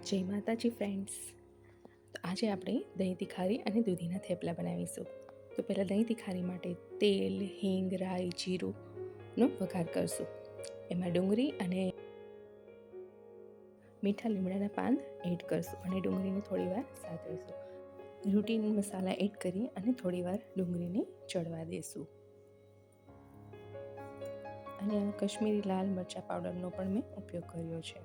જય માતાજી ફ્રેન્ડ્સ. તો આજે આપણે દહીં તિખારી અને દૂધીના થેપલા બનાવીશું. તો પહેલાં દહીં તિખારી માટે તેલ, હિંગ, રાઈ, જીરુંનો વઘાર કરશું. એમાં ડુંગળી અને મીઠા લીમડાના પાન એડ કરશું અને ડુંગળીને થોડીવાર સાતળીશું. રૂટીન મસાલા એડ કરી અને થોડીવાર ડુંગળીને ચડવા દઈશું. અને એમાં કશ્મીરી લાલ મરચાં પાવડરનો પણ મેં ઉપયોગ કર્યો છે.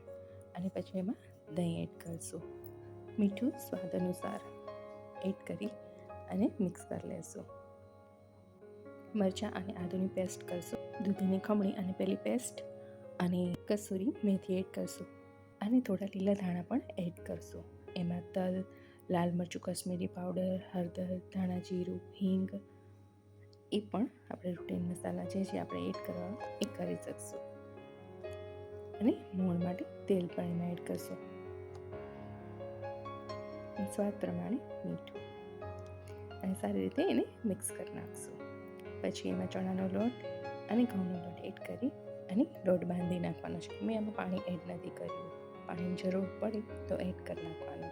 અને પછી એમાં દહીં એડ કરશું. મીઠું સ્વાદ અનુસાર એડ કરી અને મિક્સ કરી લેશું. મરચાં અને આદુની પેસ્ટ કરશું. દૂધીની ખમણી અને પેલી પેસ્ટ અને કસૂરી મેથી એડ કરશું. અને થોડા લીલા ધાણા પણ એડ કરશું. એમાં તલ, લાલ મરચું, કશ્મીરી પાવડર, હળદર, ધાણા જીરું, હિંગ એ પણ આપણે રૂટીન મસાલા જે આપણે એડ કરવા એ કરી શકશું. અને મોણ માટે તેલ પણ એમાં એડ કરશું. સ્વાદ પ્રમાણે મીઠું અને સારી રીતે એને મિક્સ કરી નાખશું. પછી એમાં ચણાનો લોટ અને ઘઉંનો લોટ એડ કરી અને લોટ બાંધી નાખવાનો છે. મેં એમાં પાણી એડ નથી કર્યું. પાણીની જરૂર પડે તો એડ કરી નાખવાનું.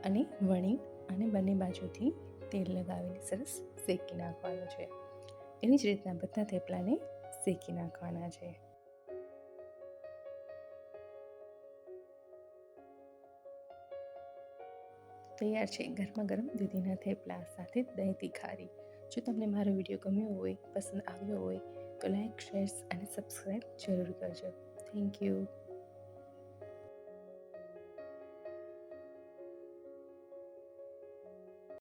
અને વણી અને બંને બાજુથી તેલ લગાવીને સરસ શેકી નાખવાનું છે. એવી જ રીતના બધા થેપલાને શેકી નાખવાના છે. તૈયાર છે ગરમા ગરમ દૂધીના થેપલા સાથે દહીં તિખારી. જો તમને મારો વિડીયો ગમ્યો હોય, પસંદ આવ્યો હોય તો લાઈક, શેર અને સબસ્ક્રાઈબ જરૂર કરજો. Thank you.